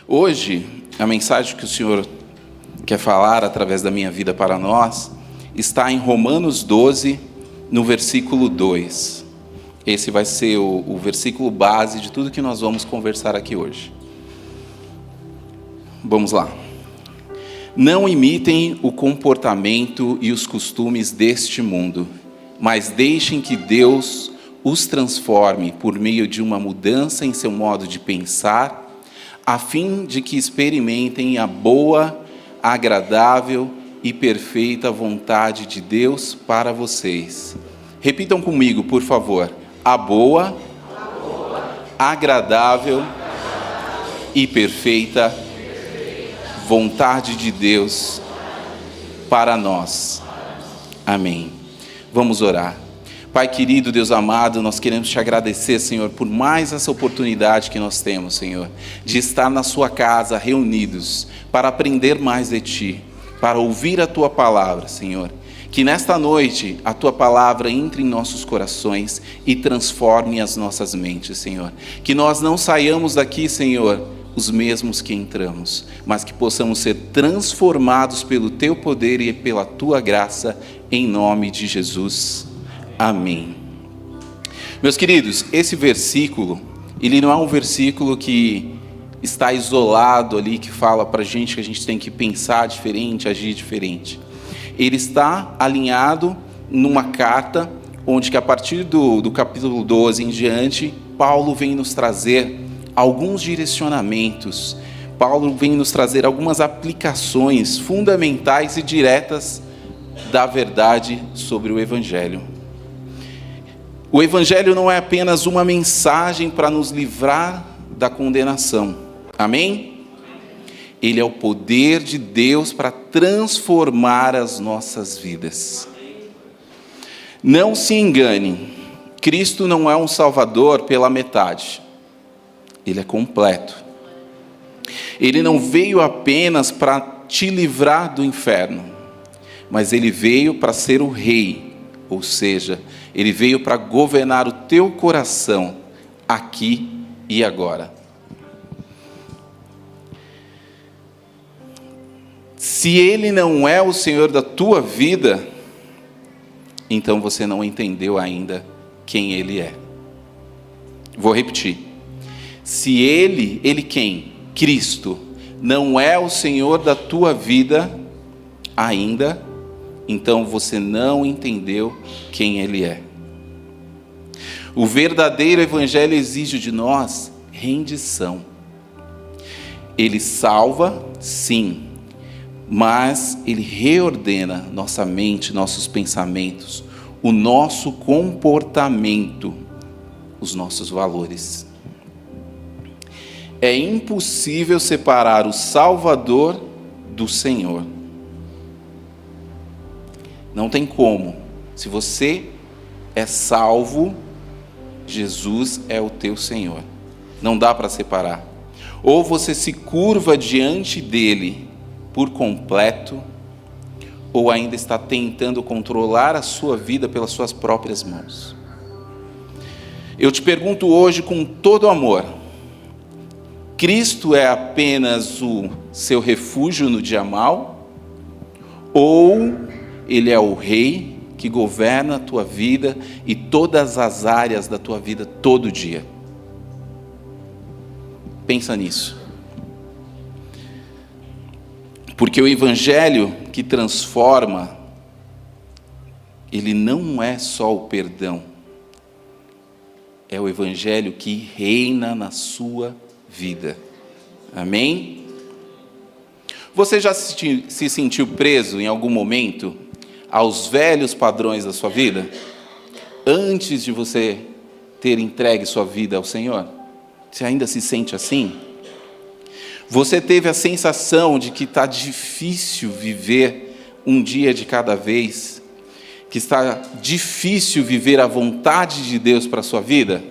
Hoje, a mensagem que o Senhor quer falar através da minha vida para nós está em Romanos 12, no versículo 2. Esse vai ser o versículo base de tudo que nós vamos conversar aqui hoje. Vamos lá. Não imitem o comportamento e os costumes deste mundo, mas deixem que Deus os transforme por meio de uma mudança em seu modo de pensar, a fim de que experimentem a boa, agradável e perfeita vontade de Deus para vocês. Repitam comigo, por favor. A boa, agradável e perfeita vontade de Deus para nós. Amém. Vamos orar. Pai querido, Deus amado, nós queremos te agradecer, Senhor, por mais essa oportunidade que nós temos, Senhor, de estar na sua casa reunidos para aprender mais de Ti, para ouvir a Tua palavra, Senhor. Que nesta noite a Tua palavra entre em nossos corações e transforme as nossas mentes, Senhor. Que nós não saiamos daqui, Senhor, os mesmos que entramos, mas que possamos ser transformados pelo Teu poder e pela Tua graça, em nome de Jesus. Amém. Meus queridos, esse versículo, ele não é um versículo que está isolado ali, que fala para a gente que a gente tem que pensar diferente, agir diferente. Ele está alinhado numa carta, onde que a partir do capítulo 12 em diante, Paulo vem nos trazer alguns direcionamentos. Paulo vem nos trazer algumas aplicações fundamentais e diretas da verdade sobre o Evangelho. O Evangelho não é apenas uma mensagem para nos livrar da condenação. Amém? Ele é o poder de Deus para transformar as nossas vidas. Não se engane, Cristo não é um Salvador pela metade. Ele é completo. Ele não veio apenas para te livrar do inferno, mas ele veio para ser o rei, ou seja, ele veio para governar o teu coração, aqui e agora. Se ele não é o Senhor da tua vida, então você não entendeu ainda quem ele é. Vou repetir. Se ele quem? Cristo, não é o Senhor da tua vida ainda, então você não entendeu quem ele é. O verdadeiro evangelho exige de nós rendição. Ele salva, sim, mas ele reordena nossa mente, nossos pensamentos, o nosso comportamento, os nossos valores. É impossível separar o Salvador do Senhor. Não tem como. Se você é salvo, Jesus é o teu Senhor. Não dá para separar. Ou você se curva diante dele por completo, ou ainda está tentando controlar a sua vida pelas suas próprias mãos. Eu te pergunto hoje com todo amor: Cristo é apenas o seu refúgio no dia mal? Ou ele é o rei que governa a tua vida e todas as áreas da tua vida todo dia? Pensa nisso. Porque o evangelho que transforma, ele não é só o perdão. É o evangelho que reina na sua vida. Amém? Você já se sentiu preso em algum momento aos velhos padrões da sua vida? Antes de você ter entregue sua vida ao Senhor? Você ainda se sente assim? Você teve a sensação de que está difícil viver um dia de cada vez? Que está difícil viver a vontade de Deus para a sua vida?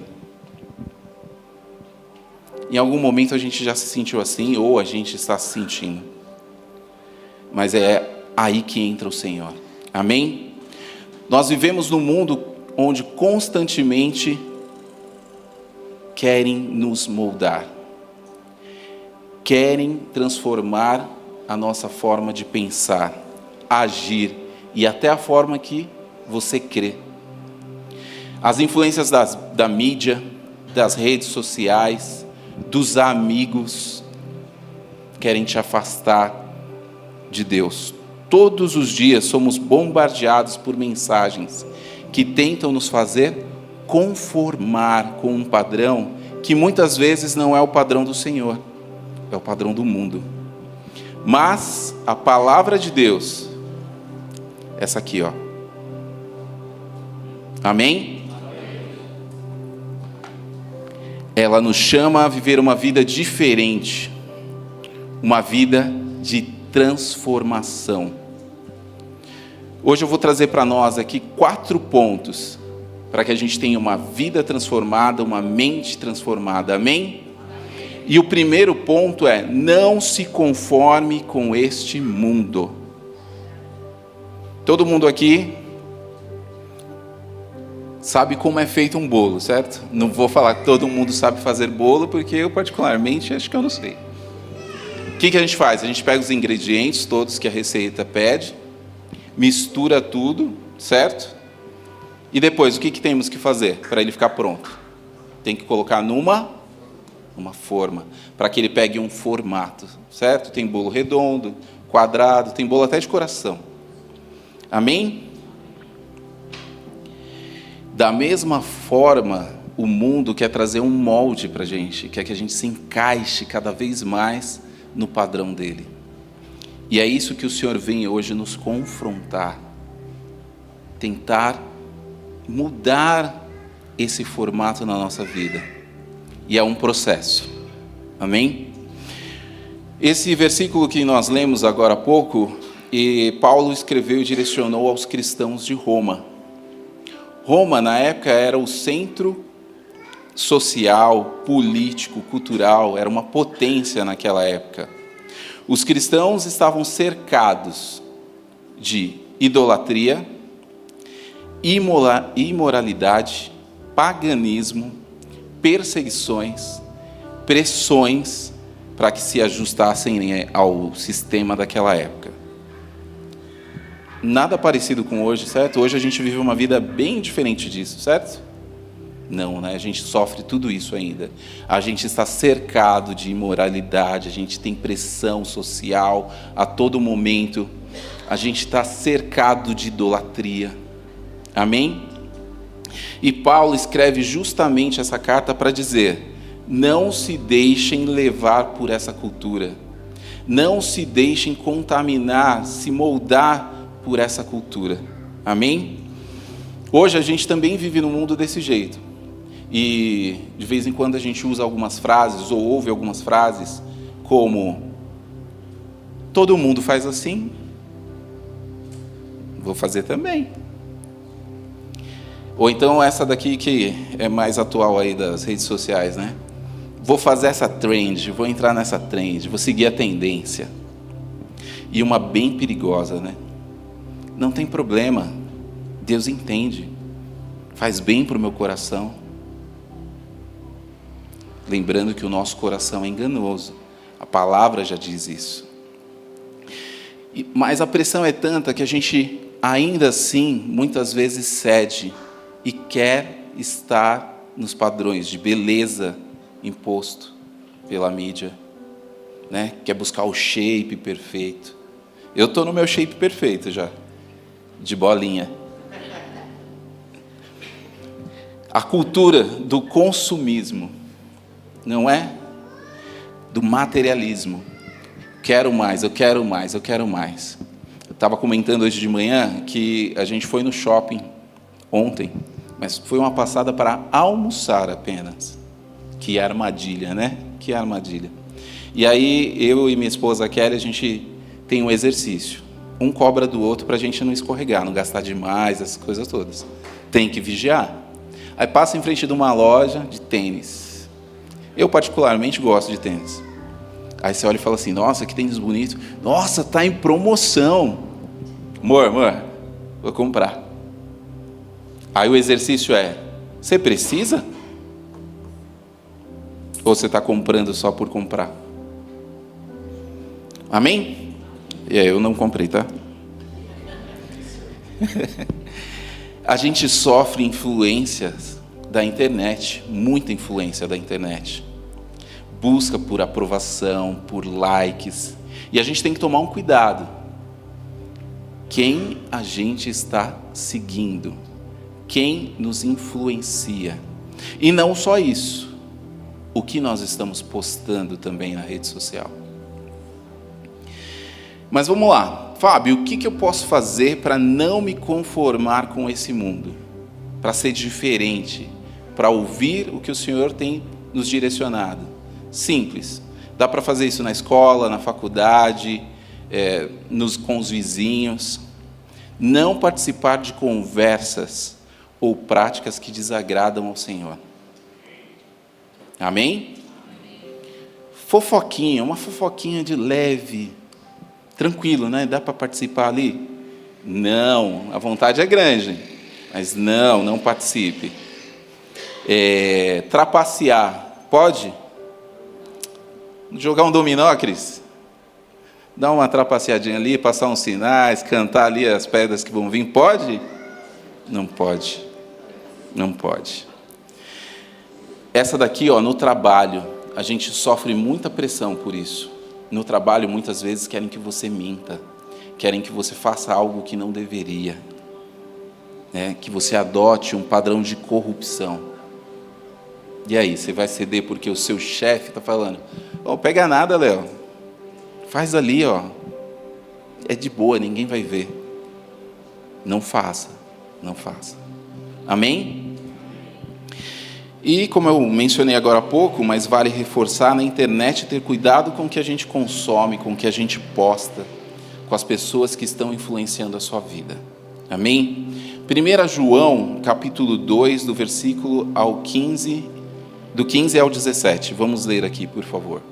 Em algum momento a gente já se sentiu assim, ou a gente está se sentindo. Mas é aí que entra o Senhor. Amém? Nós vivemos num mundo onde constantemente querem nos moldar. querem transformar a nossa forma de pensar, agir e até a forma que você crê. As influências da mídia, das redes sociais, dos amigos, querem te afastar de Deus. Todos os dias somos bombardeados por mensagens que tentam nos fazer conformar com um padrão que muitas vezes não é o padrão do Senhor, é o padrão do mundo. Mas a palavra de Deus, essa aqui, ó. Amém? Ela nos chama a viver uma vida diferente, uma vida de transformação. Hoje eu vou trazer para nós aqui 4 pontos para que a gente tenha uma vida transformada, uma mente transformada. Amém? E o primeiro ponto é: não se conforme com este mundo. Todo mundo aqui sabe como é feito um bolo, certo? Não vou falar que todo mundo sabe fazer bolo, porque eu particularmente acho que eu não sei. O que a gente faz? A gente pega os ingredientes todos que a receita pede, mistura tudo, certo? E depois, o que temos que fazer para ele ficar pronto? Tem que colocar numa forma, para que ele pegue um formato, certo? Tem bolo redondo, quadrado, tem bolo até de coração. Amém? Da mesma forma, o mundo quer trazer um molde para a gente, quer que a gente se encaixe cada vez mais no padrão dele. E é isso que o Senhor vem hoje nos confrontar, tentar mudar esse formato na nossa vida. E é um processo. Amém? Esse versículo que nós lemos agora há pouco, Paulo escreveu e direcionou aos cristãos de Roma. Roma, na época, era o centro social, político, cultural, era uma potência naquela época. Os cristãos estavam cercados de idolatria, imoralidade, paganismo, perseguições, pressões para que se ajustassem ao sistema daquela época. Nada parecido com hoje, certo? Hoje a gente vive uma vida bem diferente disso, certo? Não, né? A gente sofre tudo isso ainda. A gente está cercado de imoralidade, a gente tem pressão social a todo momento. A gente está cercado de idolatria. Amém? E Paulo escreve justamente essa carta para dizer: não se deixem levar por essa cultura. Não se deixem contaminar, se moldar por essa cultura. Amém? Hoje a gente também vive num mundo desse jeito. E de vez em quando a gente usa algumas frases, ou ouve algumas frases, como: todo mundo faz assim, vou fazer também. Ou então essa daqui que é mais atual aí das redes sociais, né? Vou fazer essa trend, vou entrar nessa trend, vou seguir a tendência. E uma bem perigosa, né? Não tem problema, Deus entende, faz bem para o meu coração. Lembrando que o nosso coração é enganoso, a palavra já diz isso. Mas a pressão é tanta que a gente ainda assim, muitas vezes cede e quer estar nos padrões de beleza imposto pela mídia, né? Quer buscar o shape perfeito. Eu estou no meu shape perfeito já, de bolinha. A cultura do consumismo, não é? Do materialismo. Quero mais, eu quero mais, eu quero mais. Eu estava comentando hoje de manhã que a gente foi no shopping ontem, mas foi uma passada para almoçar apenas. Que armadilha, né? Que armadilha. E aí, eu e minha esposa Kelly, a gente tem um exercício. Um cobra do outro para a gente não escorregar, não gastar demais, essas coisas todas. Tem que vigiar. Aí passa em frente de uma loja de tênis. Eu particularmente gosto de tênis. Aí você olha e fala assim: nossa, que tênis bonito. Nossa, tá em promoção. Amor, vou comprar. Aí o exercício é: você precisa? Ou você está comprando só por comprar? Amém? Eu não comprei, tá? A gente sofre influências da internet, muita influência da internet. Busca por aprovação, por likes. E a gente tem que tomar um cuidado. Quem a gente está seguindo? Quem nos influencia? E não só isso. O que nós estamos postando também na rede social? Mas vamos lá. Fábio, o que eu posso fazer para não me conformar com esse mundo? Para ser diferente? Para ouvir o que o Senhor tem nos direcionado? Simples. Dá para fazer isso na escola, na faculdade, com os vizinhos. Não participar de conversas ou práticas que desagradam ao Senhor. Amém? Fofoquinha, uma fofoquinha de leve. Tranquilo, né? Dá para participar ali? Não, a vontade é grande, mas não participe. Trapacear, pode? Jogar um dominó, Cris? Dar uma trapaceadinha ali, passar uns sinais, cantar ali as pedras que vão vir, pode? Não pode. Não pode. Essa daqui, no trabalho, a gente sofre muita pressão por isso. No trabalho, muitas vezes, querem que você minta, querem que você faça algo que não deveria, né? Que você adote um padrão de corrupção. E aí, você vai ceder porque o seu chefe está falando, pega nada, Léo, faz ali, é de boa, ninguém vai ver. Não faça, não faça. Amém? E como eu mencionei agora há pouco, mas vale reforçar, na internet ter cuidado com o que a gente consome, com o que a gente posta, com as pessoas que estão influenciando a sua vida. Amém? 1 João, capítulo 2, do versículo ao 15, do 15 ao 17. Vamos ler aqui, por favor.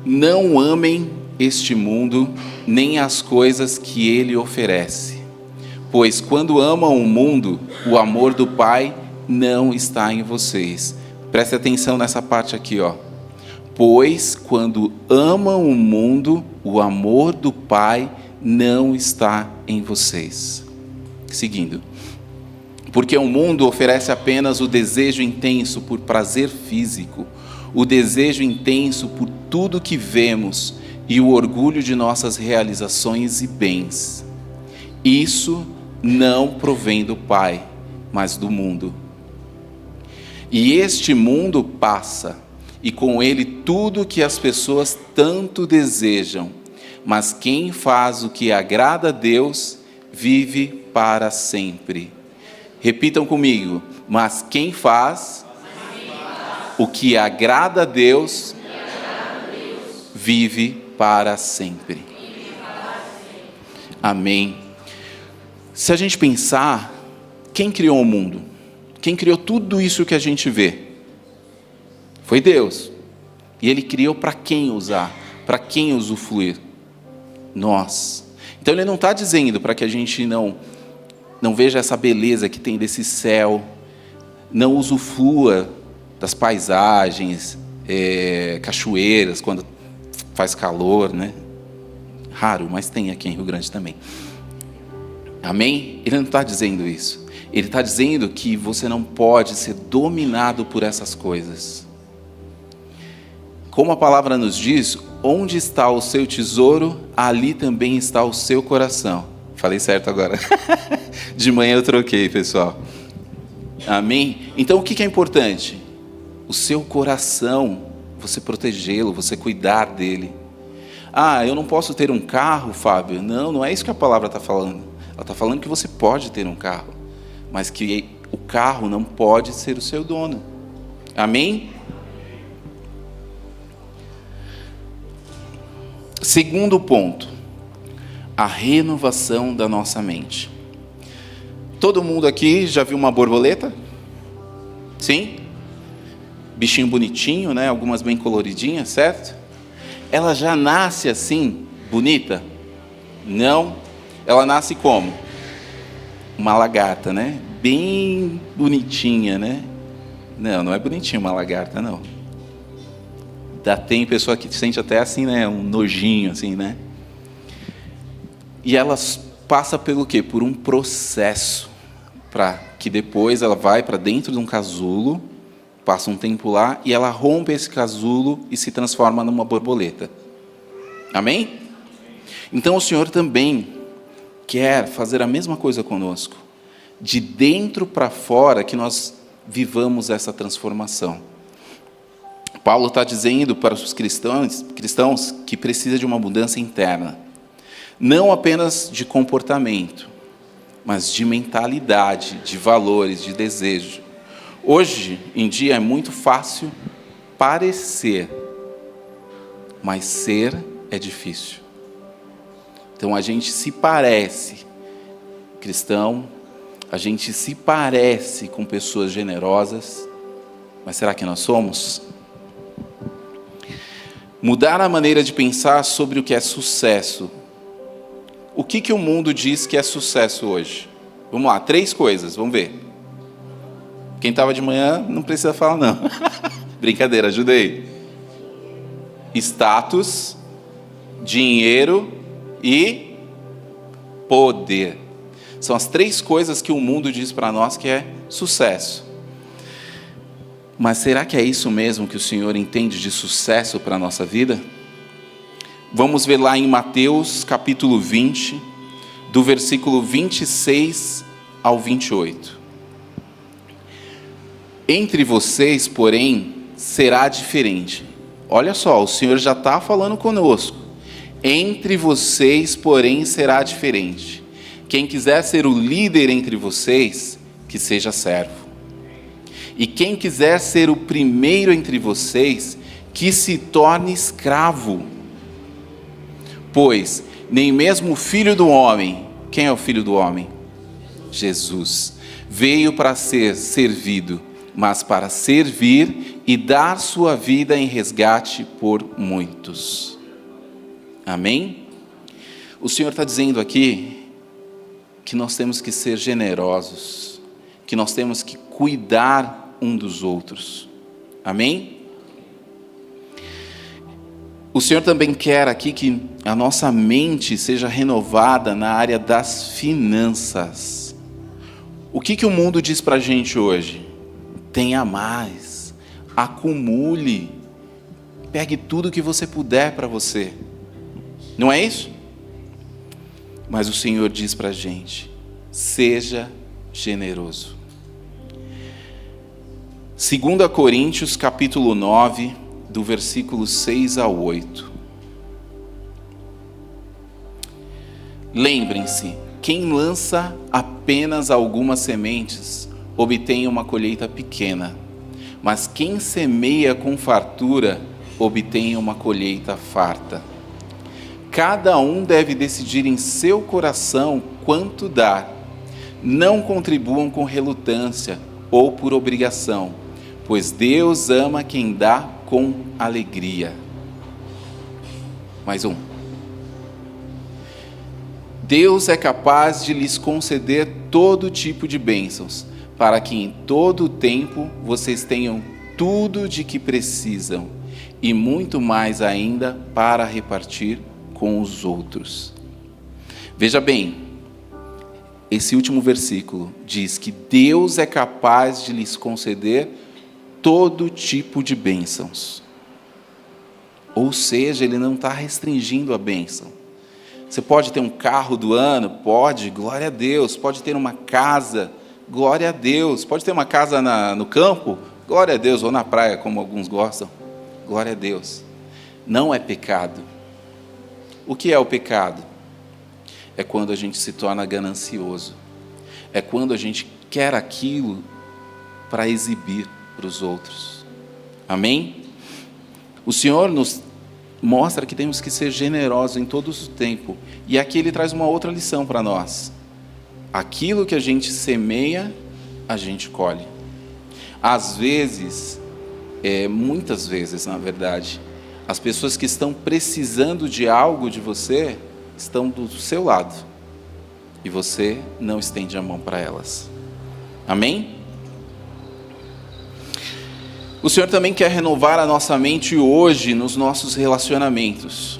Não amem este mundo, nem as coisas que ele oferece. Pois quando amam o mundo, o amor do Pai não está em vocês. Preste atenção nessa parte aqui, Pois quando amam o mundo, o amor do Pai não está em vocês. Seguindo. Porque o mundo oferece apenas o desejo intenso por prazer físico, o desejo intenso por tudo que vemos e o orgulho de nossas realizações e bens. Isso não provém do Pai, mas do mundo. E este mundo passa, e com ele tudo que as pessoas tanto desejam, mas quem faz o que agrada a Deus, vive para sempre. Repitam comigo, mas quem faz o que agrada a Deus, vive para sempre. Amém. Se a gente pensar, quem criou o mundo? Quem criou tudo isso que a gente vê? Foi Deus. E Ele criou para quem usar? Para quem usufruir? Nós. Então Ele não está dizendo para que a gente não veja essa beleza que tem desse céu, não usufrua das paisagens, cachoeiras, quando faz calor, né? Raro, mas tem aqui em Rio Grande também. Amém? Ele não está dizendo isso. Ele está dizendo que você não pode ser dominado por essas coisas. Como a palavra nos diz, onde está o seu tesouro, ali também está o seu coração. Falei certo agora. De manhã eu troquei, pessoal. Amém? Então o que é importante? O seu coração, você protegê-lo, você cuidar dele. Eu não posso ter um carro, Fábio. Não é isso que a palavra está falando. Ela está falando que você pode ter um carro, mas que o carro não pode ser o seu dono. Amém? Segundo ponto, a renovação da nossa mente. Todo mundo aqui já viu uma borboleta? Sim? Bichinho bonitinho, né? Algumas bem coloridinhas, certo? Ela já nasce assim, bonita? Não. Ela nasce como? Uma lagarta, né? Bem bonitinha, né? Não é bonitinha uma lagarta, não. Tem pessoa que sente até assim, né? Um nojinho, assim, né? E ela passa pelo quê? Por um processo, para que depois ela vai para dentro de um casulo, passa um tempo lá, e ela rompe esse casulo e se transforma numa borboleta. Amém? Então o Senhor também quer fazer a mesma coisa conosco. De dentro para fora, que nós vivamos essa transformação. Paulo está dizendo para os cristãos que precisa de uma mudança interna. Não apenas de comportamento, mas de mentalidade, de valores, de desejo. Hoje em dia é muito fácil parecer, mas ser é difícil. Então a gente se parece cristão, a gente se parece com pessoas generosas, mas será que nós somos? Mudar a maneira de pensar sobre o que é sucesso. O que o mundo diz que é sucesso hoje? Vamos lá, 3 coisas, vamos ver. Quem estava de manhã não precisa falar não. Brincadeira, ajudei. Status, dinheiro e poder. São as 3 coisas que o mundo diz para nós que é sucesso. Mas será que é isso mesmo que o Senhor entende de sucesso para a nossa vida? Vamos ver lá em Mateus capítulo 20, do versículo 26 ao 28. Entre vocês, porém, será diferente. Olha só, o Senhor já está falando conosco. Entre vocês, porém, será diferente. Quem quiser ser o líder entre vocês, que seja servo. E quem quiser ser o primeiro entre vocês, que se torne escravo. Pois nem mesmo o Filho do Homem, quem é o Filho do Homem? Jesus. Veio para ser servido, mas para servir e dar sua vida em resgate por muitos. Amém? O Senhor está dizendo aqui que nós temos que ser generosos, que nós temos que cuidar um dos outros. Amém? O Senhor também quer aqui que a nossa mente seja renovada na área das finanças. O que o mundo diz para a gente hoje? Tenha mais, acumule, pegue tudo que você puder para você. Não é isso? Mas o Senhor diz para a gente, seja generoso. 2 Coríntios capítulo 9, do versículo 6 ao 8. Lembrem-se, quem lança apenas algumas sementes, obtém uma colheita pequena, mas quem semeia com fartura, obtém uma colheita farta. Cada um deve decidir em seu coração quanto dar. Não contribuam com relutância ou por obrigação, pois Deus ama quem dá com alegria. Mais um. Deus é capaz de lhes conceder todo tipo de bênçãos, para que em todo o tempo vocês tenham tudo de que precisam, e muito mais ainda para repartir com os outros. Veja bem, esse último versículo diz que Deus é capaz de lhes conceder todo tipo de bênçãos. Ou seja, Ele não está restringindo a bênção. Você pode ter um carro do ano? Pode, glória a Deus. Pode ter uma casa? Glória a Deus. Pode ter uma casa no campo? Glória a Deus. Ou na praia, como alguns gostam? Glória a Deus. Não é pecado. O que é o pecado? É quando a gente se torna ganancioso. É quando a gente quer aquilo para exibir para os outros. Amém? O Senhor nos mostra que temos que ser generosos em todo o tempo. E aqui Ele traz uma outra lição para nós. Aquilo que a gente semeia, a gente colhe. Às vezes, muitas vezes, na verdade, as pessoas que estão precisando de algo de você, estão do seu lado. E você não estende a mão para elas. Amém? O Senhor também quer renovar a nossa mente hoje nos nossos relacionamentos.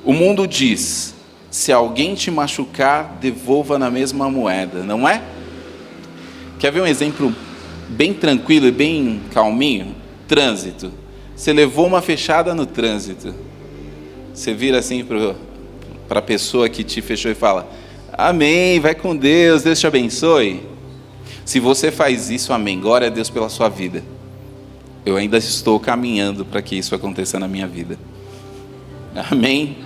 O mundo diz: se alguém te machucar, devolva na mesma moeda, não é? Quer ver um exemplo bem tranquilo e bem calminho? Trânsito. Você levou uma fechada no trânsito. Você vira assim para a pessoa que te fechou e fala: amém, vai com Deus, Deus te abençoe. Se você faz isso, amém, glória a Deus pela sua vida. Eu ainda estou caminhando para que isso aconteça na minha vida. Amém?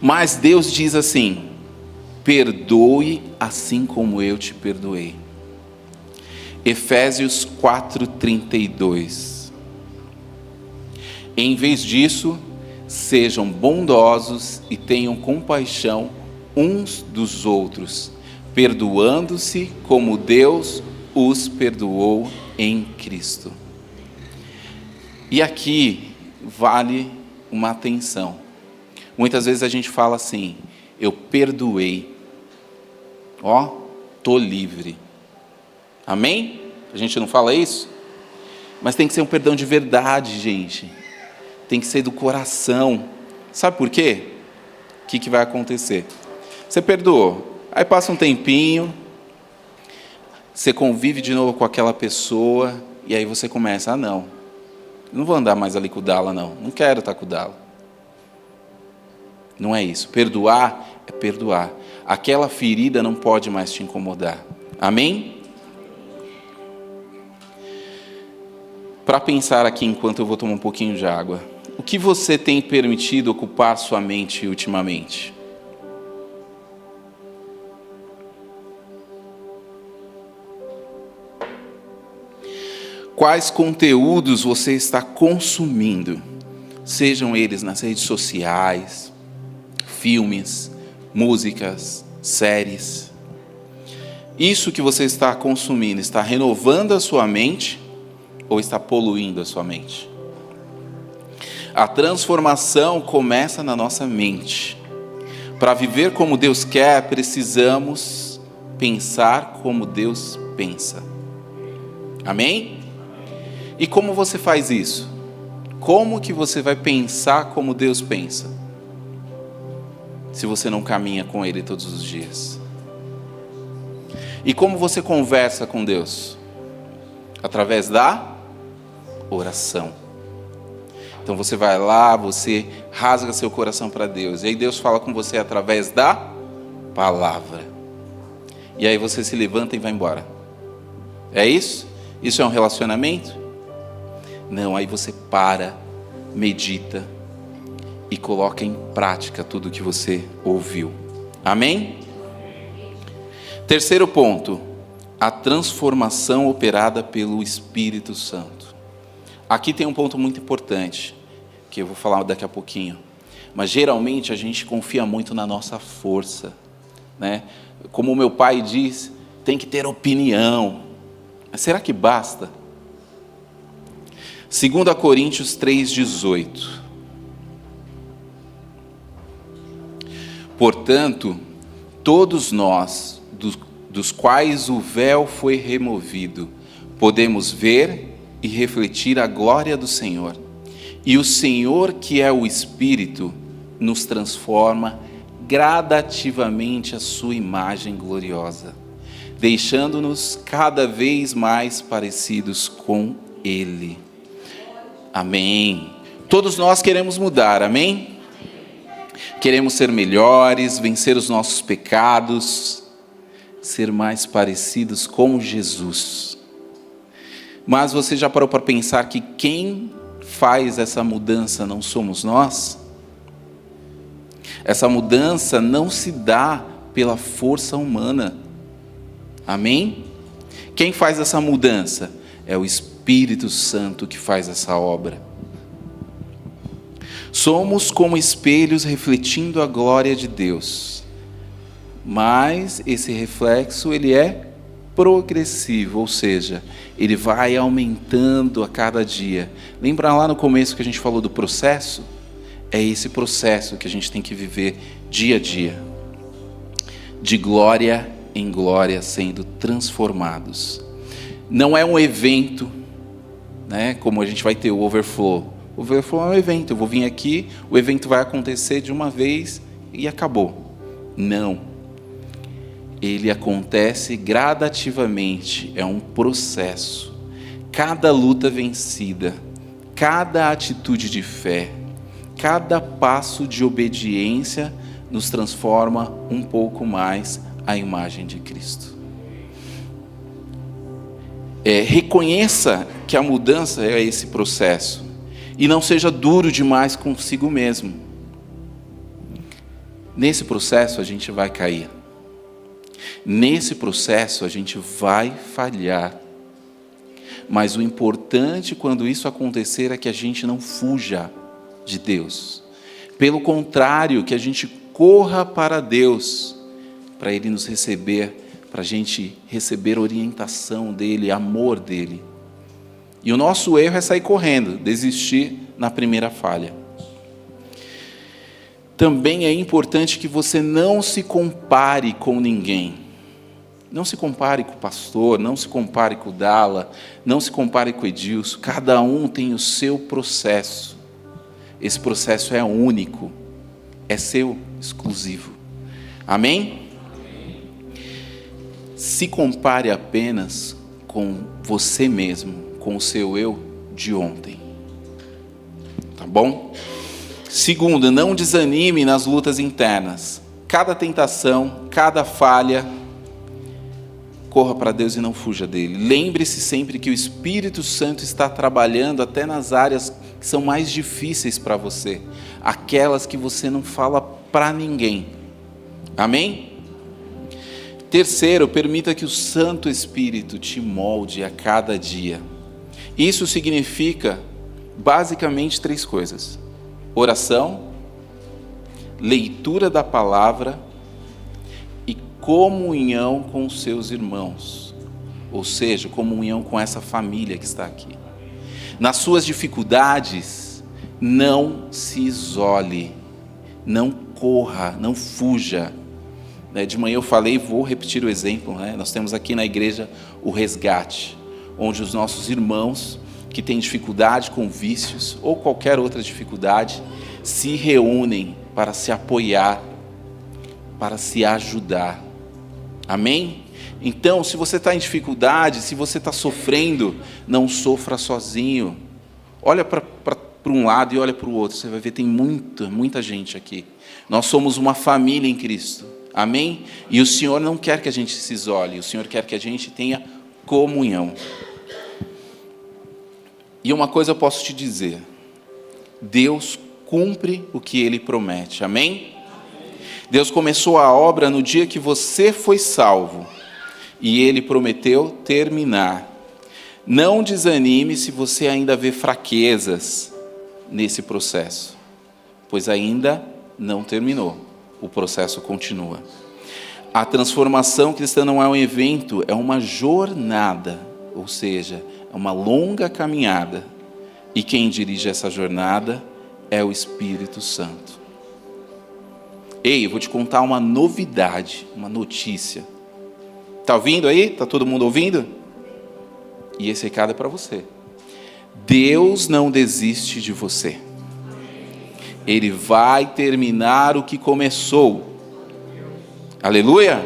Mas Deus diz assim: perdoe assim como eu te perdoei. Efésios 4:32. Em vez disso, sejam bondosos e tenham compaixão uns dos outros, perdoando-se como Deus os perdoou em Cristo. E aqui vale uma atenção. Muitas vezes a gente fala assim: eu perdoei, tô livre. Amém? A gente não fala isso? Mas tem que ser um perdão de verdade, gente. Tem que ser do coração. Sabe por quê? O que vai acontecer? Você perdoou, aí passa um tempinho, você convive de novo com aquela pessoa, e aí você começa: não vou andar mais ali com o Dala, não quero estar com o Dala. Não é isso. Perdoar é perdoar. Aquela ferida não pode mais te incomodar. Amém? Para pensar aqui, enquanto eu vou tomar um pouquinho de água, o que você tem permitido ocupar sua mente ultimamente? Quais conteúdos você está consumindo? Sejam eles nas redes sociais, filmes, músicas, séries. Isso que você está consumindo está renovando a sua mente ou está poluindo a sua mente? A transformação começa na nossa mente. Para viver como Deus quer, precisamos pensar como Deus pensa. Amém? E como você faz isso? Como que você vai pensar como Deus pensa, se você não caminha com Ele todos os dias? E como você conversa com Deus? Através da oração. Então você vai lá, você rasga seu coração para Deus, e aí Deus fala com você através da palavra. E aí você se levanta e vai embora. É isso? Isso é um relacionamento? Não, aí você para, medita e coloca em prática tudo que você ouviu. Amém? Terceiro ponto: a transformação operada pelo Espírito Santo. Aqui tem um ponto muito importante, que eu vou falar daqui a pouquinho. Mas geralmente a gente confia muito na nossa força, né? Como o meu pai diz, tem que ter opinião. Mas será que basta? 2 Coríntios 3,18. Portanto, todos nós, dos quais o véu foi removido, podemos ver e refletir a glória do Senhor. E o Senhor, que é o Espírito, nos transforma gradativamente à sua imagem gloriosa, deixando-nos cada vez mais parecidos com Ele. Amém. Todos nós queremos mudar, amém? Queremos ser melhores, vencer os nossos pecados, ser mais parecidos com Jesus. Mas você já parou para pensar que quem faz essa mudança não somos nós? Essa mudança não se dá pela força humana. Amém? Quem faz essa mudança? É o Espírito Santo que faz essa obra. Somos como espelhos refletindo a glória de Deus. Mas esse reflexo, ele é progressivo, ou seja, ele vai aumentando a cada dia. Lembra lá no começo que a gente falou do processo? É esse processo que a gente tem que viver dia a dia. De glória em glória, sendo transformados. Não é um evento, né? Como a gente vai ter o overflow. O overflow é um evento, eu vou vir aqui, o evento vai acontecer de uma vez e acabou. Não. Ele acontece gradativamente, é um processo. Cada luta vencida, cada atitude de fé, cada passo de obediência nos transforma um pouco mais à imagem de Cristo. Reconheça que a mudança é esse processo e não seja duro demais consigo mesmo. Nesse processo a gente vai cair. Nesse processo a gente vai falhar. Mas o importante quando isso acontecer é que a gente não fuja de Deus. Pelo contrário, que a gente corra para Deus, para Ele nos receber, para a gente receber orientação dEle, amor dEle. E o nosso erro é sair correndo, desistir na primeira falha. Também é importante que você não se compare com ninguém. Não se compare com o pastor, não se compare com o Dala, não se compare com o Edilson. Cada um tem o seu processo. Esse processo é único, é seu, exclusivo. Amém? Se compare apenas com você mesmo, com o seu eu de ontem. Tá bom? Segundo, não desanime nas lutas internas. Cada tentação, cada falha, corra para Deus e não fuja dele. Lembre-se sempre que o Espírito Santo está trabalhando até nas áreas que são mais difíceis para você. Aquelas que você não fala para ninguém. Amém? Terceiro, permita que o Santo Espírito te molde a cada dia. Isso significa basicamente 3 coisas: oração, leitura da palavra e comunhão com os seus irmãos. Ou seja, comunhão com essa família que está aqui. Nas suas dificuldades, não se isole, não corra, não fuja. De manhã eu falei, vou repetir o exemplo, né? Nós temos aqui na igreja o resgate, onde os nossos irmãos que têm dificuldade com vícios ou qualquer outra dificuldade, se reúnem para se apoiar, para se ajudar. Amém? Então, se você está em dificuldade, se você está sofrendo, não sofra sozinho. Olha para um lado e olha para o outro, você vai ver, tem muita gente aqui. Nós somos uma família em Cristo. Amém? E o Senhor não quer que a gente se isole, o Senhor quer que a gente tenha comunhão. E uma coisa eu posso te dizer: Deus cumpre o que Ele promete. Amém? Deus começou a obra no dia que você foi salvo, e Ele prometeu terminar. Não desanime se você ainda vê fraquezas nesse processo, pois ainda não terminou. O processo continua. A transformação cristã não é um evento, é uma jornada, ou seja, é uma longa caminhada. E quem dirige essa jornada é o Espírito Santo. Ei, eu vou te contar uma novidade, uma notícia. Está ouvindo aí? Está todo mundo ouvindo? E esse recado é para você. Deus não desiste de você. Ele vai terminar o que começou. Aleluia?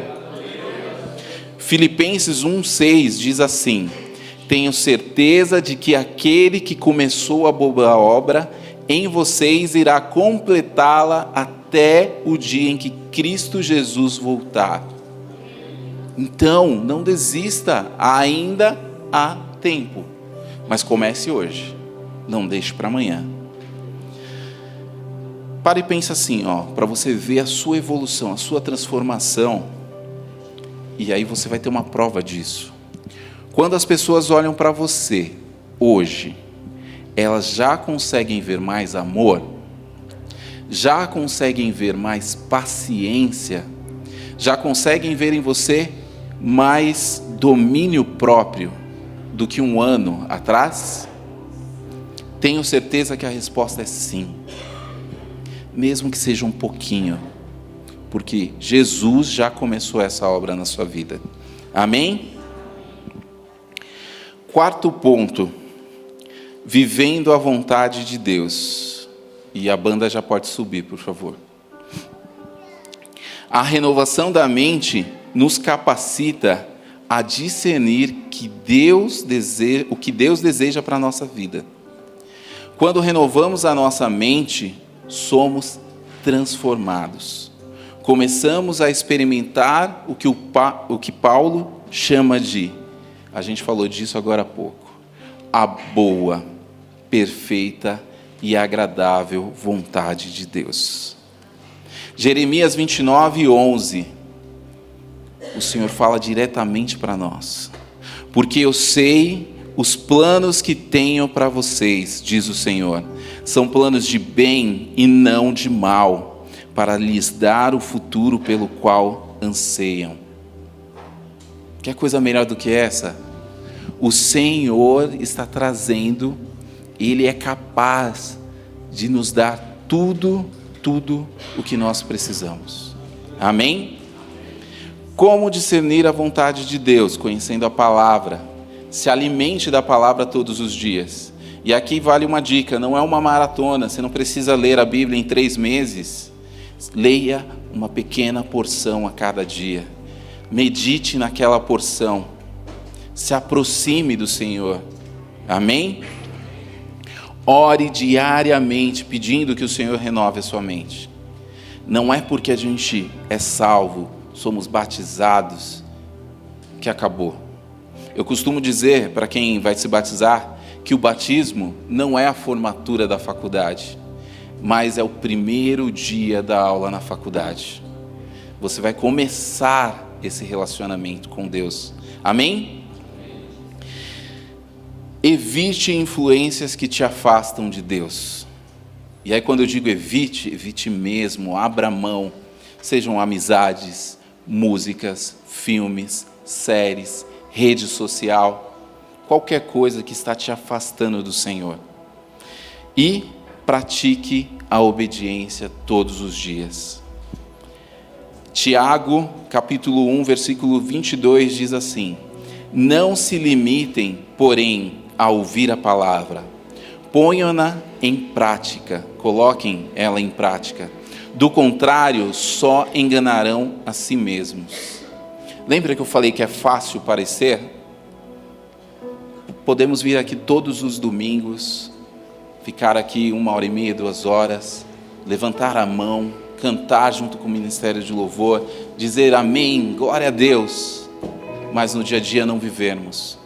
Filipenses 1,6 diz assim: tenho certeza de que aquele que começou a boa obra em vocês irá completá-la até o dia em que Cristo Jesus voltar. Então, não desista, ainda há tempo. Mas comece hoje, não deixe para amanhã. Para e pensa assim, para você ver a sua evolução, a sua transformação. E aí você vai ter uma prova disso. Quando as pessoas olham para você hoje, elas já conseguem ver mais amor, já conseguem ver mais paciência, já conseguem ver em você mais domínio próprio do que um ano atrás? Tenho certeza que a resposta é sim. Mesmo que seja um pouquinho, porque Jesus já começou essa obra na sua vida. Amém? Quarto ponto: vivendo a vontade de Deus. E a banda já pode subir, por favor. A renovação da mente nos capacita a discernir o que Deus deseja para a nossa vida. Quando renovamos a nossa mente, somos transformados. Começamos a experimentar o que Paulo chama de, a gente falou disso agora há pouco, a boa, perfeita e agradável vontade de Deus. Jeremias 29:11, o Senhor fala diretamente para nós. Porque eu sei os planos que tenho para vocês, diz o Senhor, são planos de bem e não de mal, para lhes dar o futuro pelo qual anseiam. Quer coisa melhor do que essa? O Senhor está trazendo, Ele é capaz de nos dar tudo o que nós precisamos. Amém? Como discernir a vontade de Deus? Conhecendo a palavra. Se alimente da palavra todos os dias. E aqui vale uma dica, não é uma maratona, você não precisa ler a Bíblia em 3 meses. Leia uma pequena porção a cada dia. Medite naquela porção. Se aproxime do Senhor. Amém? Ore diariamente pedindo que o Senhor renove a sua mente. Não é porque a gente é salvo, somos batizados, que acabou. Eu costumo dizer para quem vai se batizar que o batismo não é a formatura da faculdade, mas é o primeiro dia da aula na faculdade. Você vai começar esse relacionamento com Deus. Amém? Evite influências que te afastam de Deus. E aí quando eu digo evite mesmo, abra mão. Sejam amizades, músicas, filmes, séries, rede social, qualquer coisa que está te afastando do Senhor. E pratique a obediência todos os dias. Tiago, capítulo 1, versículo 22, diz assim: não se limitem, porém, a ouvir a palavra. Ponham-na em prática, coloquem ela em prática. Do contrário, só enganarão a si mesmos. Lembra que eu falei que é fácil parecer? Podemos vir aqui todos os domingos, ficar aqui 1h30, 2 horas, levantar a mão, cantar junto com o Ministério de Louvor, dizer amém, glória a Deus, mas no dia a dia não vivermos.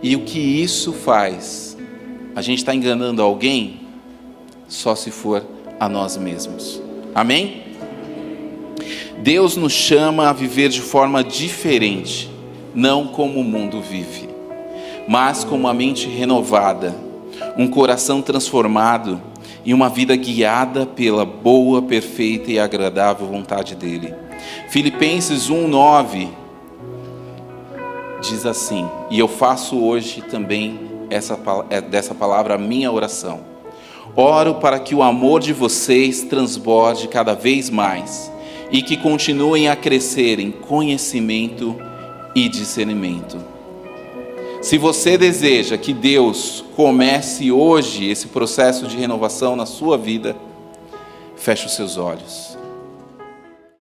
E o que isso faz? A gente está enganando alguém? Só se for a nós mesmos. Amém? Deus nos chama a viver de forma diferente, não como o mundo vive, mas com uma mente renovada, um coração transformado e uma vida guiada pela boa, perfeita e agradável vontade dEle. Filipenses 1:9 diz assim, e eu faço hoje também dessa palavra a minha oração. Oro para que o amor de vocês transborde cada vez mais e que continuem a crescer em conhecimento e discernimento. Se você deseja que Deus comece hoje esse processo de renovação na sua vida, feche os seus olhos.